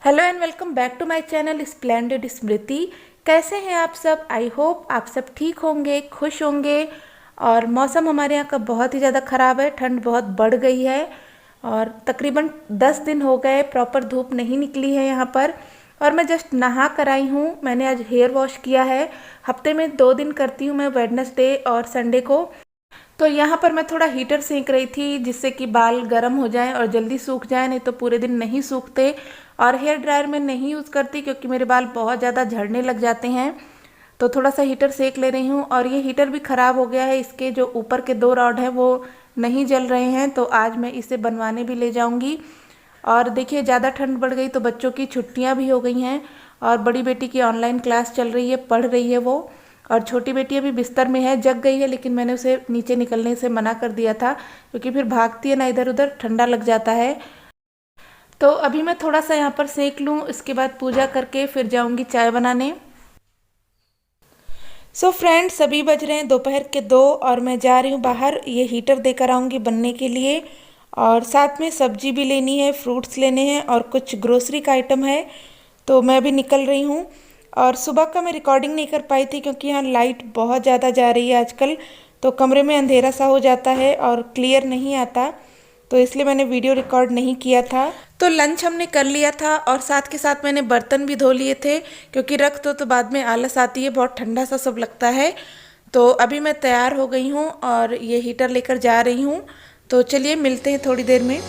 Hello and welcome back to my channel splendid Smriti. कैसे हैं आप सब? आई होप आप सब ठीक होंगे, खुश होंगे। और मौसम हमारे यहाँ का बहुत ही ज़्यादा ख़राब है, ठंड बहुत बढ़ गई है और तकरीबन 10 दिन हो गए प्रॉपर धूप नहीं निकली है यहाँ पर। और मैं जस्ट नहा कर आई हूँ। मैंने आज हेयर वॉश किया है। हफ्ते में 2 दिन करती हूँ मैं, वेडनेसडे और संडे को। तो यहाँ पर मैं थोड़ा हीटर सेंक रही थी जिससे कि बाल गर्म हो जाएं और जल्दी सूख जाएं, नहीं तो पूरे दिन नहीं सूखते। और हेयर ड्रायर में नहीं यूज़ करती क्योंकि मेरे बाल बहुत ज़्यादा झड़ने लग जाते हैं। तो थोड़ा सा हीटर सेक ले रही हूँ। और ये हीटर भी ख़राब हो गया है, इसके जो ऊपर के 2 रॉड हैं वो नहीं जल रहे हैं, तो आज मैं इसे बनवाने भी ले जाऊँगी। और देखिए, ज़्यादा ठंड बढ़ गई तो बच्चों की छुट्टियाँ भी हो गई हैं और बड़ी बेटी की ऑनलाइन क्लास चल रही है, पढ़ रही है वो। और छोटी बेटी अभी बिस्तर में है, जग गई है, लेकिन मैंने उसे नीचे निकलने से मना कर दिया था क्योंकि फिर भागती है ना इधर उधर, ठंडा लग जाता है। तो अभी मैं थोड़ा सा यहाँ पर सेक लूँ, इसके बाद पूजा करके फिर जाऊँगी चाय बनाने। सो फ्रेंड्स, अभी बज रहे हैं दोपहर के 2 और मैं जा रही हूँ बाहर, ये हीटर देकर आऊँगी बनने के लिए। और साथ में सब्जी भी लेनी है, फ्रूट्स लेने हैं और कुछ ग्रोसरी का आइटम है, तो मैं भी निकल रही हूँ। और सुबह का मैं रिकॉर्डिंग नहीं कर पाई थी क्योंकि यहाँ लाइट बहुत ज़्यादा जा रही है आजकल, तो कमरे में अंधेरा सा हो जाता है और क्लियर नहीं आता, तो इसलिए मैंने वीडियो रिकॉर्ड नहीं किया था। तो लंच हमने कर लिया था और साथ के साथ मैंने बर्तन भी धो लिए थे क्योंकि रख दो तो बाद में आलस आती है, बहुत ठंडा सा सब लगता है। तो अभी मैं तैयार हो गई हूँ और ये हीटर लेकर जा रही हूँ। तो चलिए मिलते हैं थोड़ी देर में।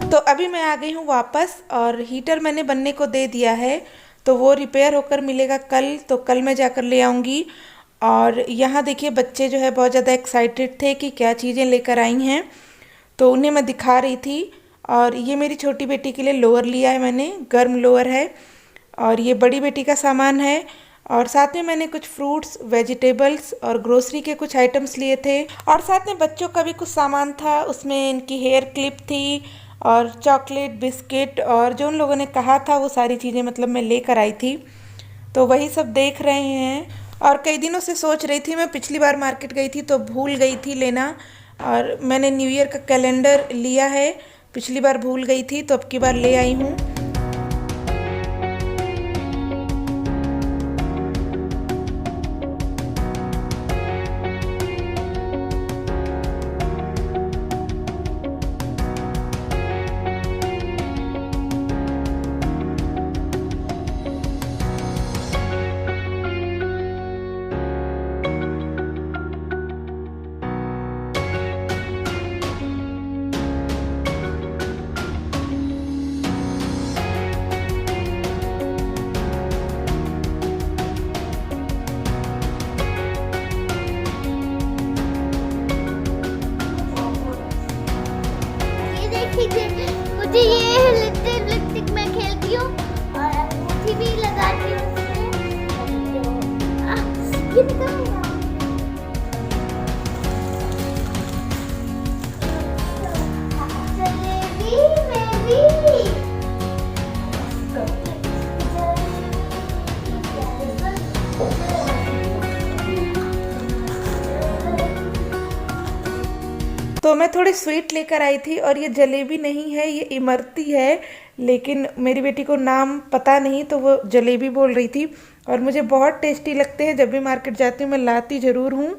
तो अभी मैं आ गई हूँ वापस और हीटर मैंने बनने को दे दिया है, तो वो रिपेयर होकर मिलेगा कल, तो कल मैं जाकर ले आऊँगी। और यहाँ देखिए, बच्चे जो है बहुत ज़्यादा एक्साइटेड थे कि क्या चीज़ें लेकर आई हैं, तो उन्हें मैं दिखा रही थी। और ये मेरी छोटी बेटी के लिए लोअर लिया है मैंने, गर्म लोअर है। और ये बड़ी बेटी का सामान है। और साथ में मैंने कुछ फ्रूट्स, वेजिटेबल्स और ग्रोसरी के कुछ आइटम्स लिए थे। और साथ में बच्चों का भी कुछ सामान था, उसमें इनकी हेयर क्लिप थी और चॉकलेट, बिस्किट, और जो उन लोगों ने कहा था वो सारी चीज़ें मतलब मैं लेकर आई थी। तो वही सब देख रहे हैं। और कई दिनों से सोच रही थी, मैं पिछली बार मार्केट गई थी तो भूल गई थी लेना, और मैंने न्यू ईयर का कैलेंडर लिया है, पिछली बार भूल गई थी तो अब की बार ले आई हूँ। ये देखिए, मुझे ये लिपस्टिक लिपस्टिक मैं खेलती हूँ और अंगूठी भी लगाती हूँ इसमें। ये निकल गया। जलेबी में भी। तो मैं थोड़ी स्वीट लेकर आई थी और ये जलेबी नहीं है, ये इमरती है, लेकिन मेरी बेटी को नाम पता नहीं तो वो जलेबी बोल रही थी। और मुझे बहुत टेस्टी लगते हैं, जब भी मार्केट जाती हूँ मैं लाती ज़रूर हूँ।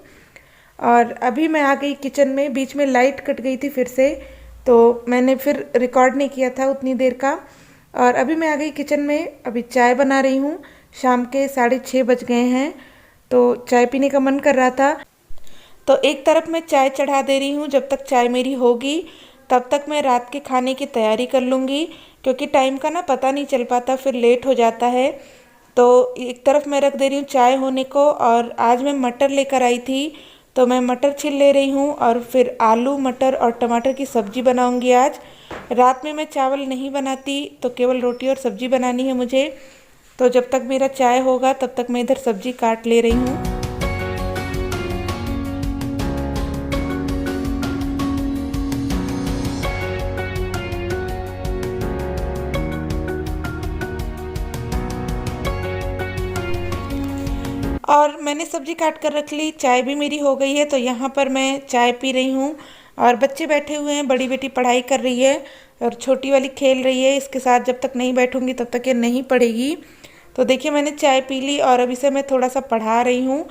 और अभी मैं आ गई किचन में, बीच में लाइट कट गई थी फिर से, तो मैंने फिर रिकॉर्ड नहीं किया था उतनी देर का। और अभी मैं आ गई किचन में, अभी चाय बना रही हूँ। शाम के 6:30 बज गए हैं, तो चाय पीने का मन कर रहा था, तो एक तरफ मैं चाय चढ़ा दे रही हूँ। जब तक चाय मेरी होगी तब तक मैं रात के खाने की तैयारी कर लूँगी, क्योंकि टाइम का ना पता नहीं चल पाता, फिर लेट हो जाता है। तो एक तरफ मैं रख दे रही हूँ चाय होने को। और आज मैं मटर लेकर आई थी, तो मैं मटर छील ले रही हूँ और फिर आलू, मटर और टमाटर की सब्ज़ी बनाऊँगी आज। रात में मैं चावल नहीं बनाती, तो केवल रोटी और सब्ज़ी बनानी है मुझे। तो जब तक मेरा चाय होगा तब तक मैं इधर सब्ज़ी काट ले रही हूँ। और मैंने सब्जी काट कर रख ली, चाय भी मेरी हो गई है। तो यहाँ पर मैं चाय पी रही हूँ और बच्चे बैठे हुए हैं। बड़ी बेटी पढ़ाई कर रही है और छोटी वाली खेल रही है। इसके साथ जब तक नहीं बैठूंगी तब तक ये नहीं पढ़ेगी। तो देखिए मैंने चाय पी ली और अभी से मैं थोड़ा सा पढ़ा रही हूँ।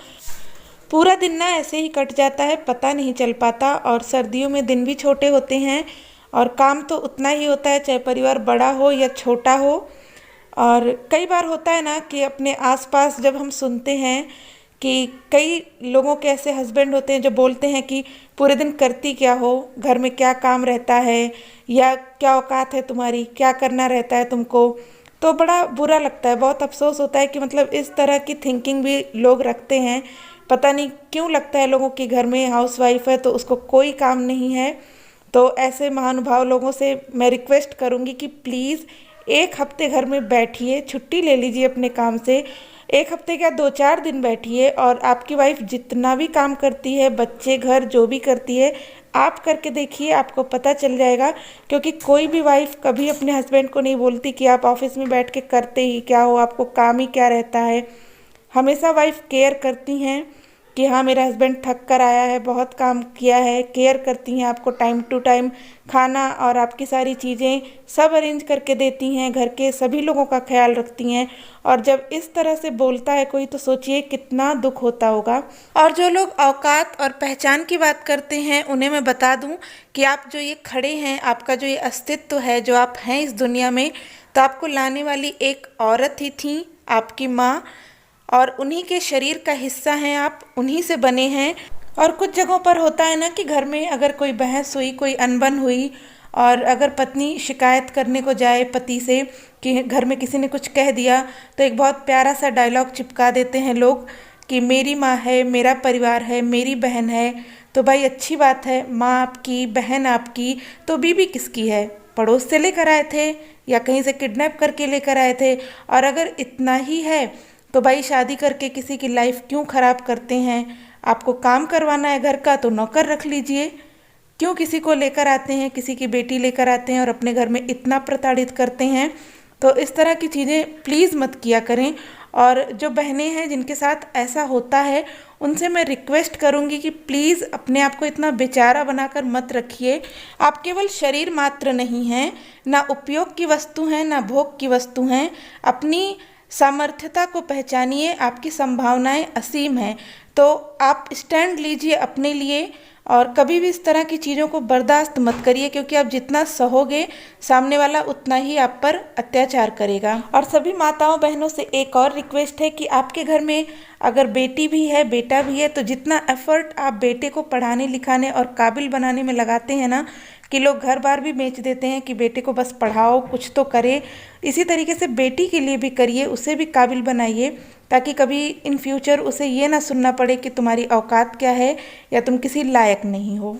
पूरा दिन ना ऐसे ही कट जाता है, पता नहीं चल पाता। और सर्दियों में दिन भी छोटे होते हैं और काम तो उतना ही होता है, चाहे परिवार बड़ा हो या छोटा हो। और कई बार होता है ना कि अपने आसपास जब हम सुनते हैं कि कई लोगों के ऐसे हस्बैंड होते हैं जो बोलते हैं कि पूरे दिन करती क्या हो, घर में क्या काम रहता है, या क्या औकात है तुम्हारी, क्या करना रहता है तुमको। तो बड़ा बुरा लगता है, बहुत अफसोस होता है कि मतलब इस तरह की थिंकिंग भी लोग रखते हैं। पता नहीं क्यों लगता है लोगों के घर में हाउसवाइफ है तो उसको कोई काम नहीं है। तो ऐसे महानुभाव लोगों से मैं रिक्वेस्ट करूंगी कि प्लीज़ एक हफ्ते घर में बैठिए, छुट्टी ले लीजिए अपने काम से। एक हफ्ते क्या, 2-4 दिन बैठिए और आपकी वाइफ जितना भी काम करती है, बच्चे घर जो भी करती है, आप करके देखिए, आपको पता चल जाएगा। क्योंकि कोई भी वाइफ कभी अपने हस्बैंड को नहीं बोलती कि आप ऑफिस में बैठ के करते ही क्या हो, आपको काम ही क्या रहता है। हमेशा वाइफ केयर करती हैं कि हाँ मेरा हस्बैंड थक कर आया है, बहुत काम किया है। केयर करती हैं, आपको टाइम टू टाइम खाना और आपकी सारी चीज़ें सब अरेंज करके देती हैं, घर के सभी लोगों का ख्याल रखती हैं। और जब इस तरह से बोलता है कोई तो सोचिए कितना दुख होता होगा। और जो लोग औकात और पहचान की बात करते हैं उन्हें मैं बता दूं कि आप जो ये खड़े हैं, आपका जो ये अस्तित्व है, जो आप हैं इस दुनिया में, तो आपको लाने वाली एक औरत ही थी, आपकी माँ। और उन्हीं के शरीर का हिस्सा हैं आप, उन्हीं से बने हैं। और कुछ जगहों पर होता है ना कि घर में अगर कोई बहस हुई, कोई अनबन हुई, और अगर पत्नी शिकायत करने को जाए पति से कि घर में किसी ने कुछ कह दिया, तो एक बहुत प्यारा सा डायलॉग चिपका देते हैं लोग कि मेरी माँ है, मेरा परिवार है, मेरी बहन है। तो भाई अच्छी बात है, माँ आपकी, बहन आपकी, तो बीबी किसकी है? पड़ोस से लेकर आए थे या कहीं से किडनैप करके लेकर आए थे? और अगर इतना ही है तो भाई शादी करके किसी की लाइफ क्यों ख़राब करते हैं? आपको काम करवाना है घर का तो नौकर रख लीजिए। क्यों किसी को लेकर आते हैं, किसी की बेटी लेकर आते हैं और अपने घर में इतना प्रताड़ित करते हैं? तो इस तरह की चीज़ें प्लीज़ मत किया करें। और जो बहनें हैं जिनके साथ ऐसा होता है, उनसे मैं रिक्वेस्ट करूंगी कि प्लीज़ अपने आप को इतना बेचारा बनाकर मत रखिए। आप केवल शरीर मात्र नहीं हैं, ना उपयोग की वस्तु हैं, ना भोग की वस्तु हैं। अपनी सामर्थ्यता को पहचानिए, आपकी संभावनाएं असीम हैं। तो आप स्टैंड लीजिए अपने लिए और कभी भी इस तरह की चीज़ों को बर्दाश्त मत करिए, क्योंकि आप जितना सहोगे सामने वाला उतना ही आप पर अत्याचार करेगा। और सभी माताओं बहनों से एक और रिक्वेस्ट है कि आपके घर में अगर बेटी भी है, बेटा भी है, तो जितना एफर्ट आप बेटे को पढ़ाने लिखाने और काबिल बनाने में लगाते हैं ना, कि लोग घर बार भी बेच देते हैं कि बेटे को बस पढ़ाओ, कुछ तो करे, इसी तरीके से बेटी के लिए भी करिए, उसे भी काबिल बनाइए, ताकि कभी इन फ्यूचर उसे ये ना सुनना पड़े कि तुम्हारी औकात क्या है या तुम किसी लायक नहीं हो।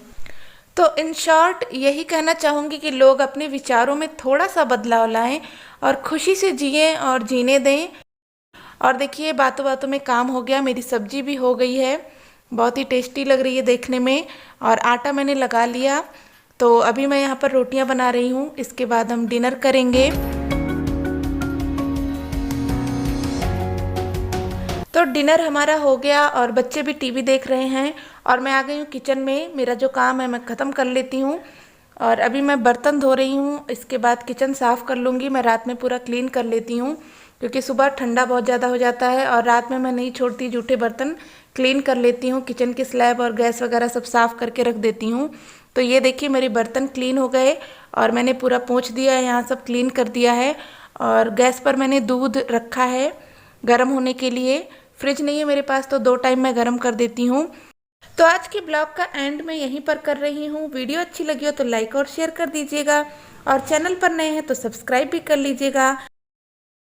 तो इन शॉर्ट यही कहना चाहूँगी कि लोग अपने विचारों में थोड़ा सा बदलाव लाएं और खुशी से जिएं और जीने दें। और देखिए बातों बातों में काम हो गया, मेरी सब्जी भी हो गई है, बहुत ही टेस्टी लग रही है देखने में। और आटा मैंने लगा लिया, तो अभी मैं यहाँ पर रोटियाँ बना रही हूँ, इसके बाद हम डिनर करेंगे। तो डिनर हमारा हो गया और बच्चे भी टीवी देख रहे हैं और मैं आ गई हूँ किचन में। मेरा जो काम है मैं ख़त्म कर लेती हूँ और अभी मैं बर्तन धो रही हूँ, इसके बाद किचन साफ़ कर लूँगी। मैं रात में पूरा क्लीन कर लेती हूँ क्योंकि सुबह ठंडा बहुत ज़्यादा हो जाता है और रात में मैं नहीं छोड़ती, जूठे बर्तन क्लीन कर लेती हूँ। किचन की स्लैब और गैस वगैरह सब साफ़ करके रख देती हूँ। तो ये देखिए मेरे बर्तन क्लीन हो गए और मैंने पूरा पोंछ दिया है, यहाँ सब क्लीन कर दिया है। और गैस पर मैंने दूध रखा है गर्म होने के लिए। फ्रिज नहीं है मेरे पास तो 2 टाइम मैं गर्म कर देती हूँ। तो आज के ब्लॉग का एंड मैं यहीं पर कर रही हूँ। वीडियो अच्छी लगी हो तो लाइक और शेयर कर दीजिएगा और चैनल पर नए हैं तो सब्सक्राइब भी कर लीजिएगा।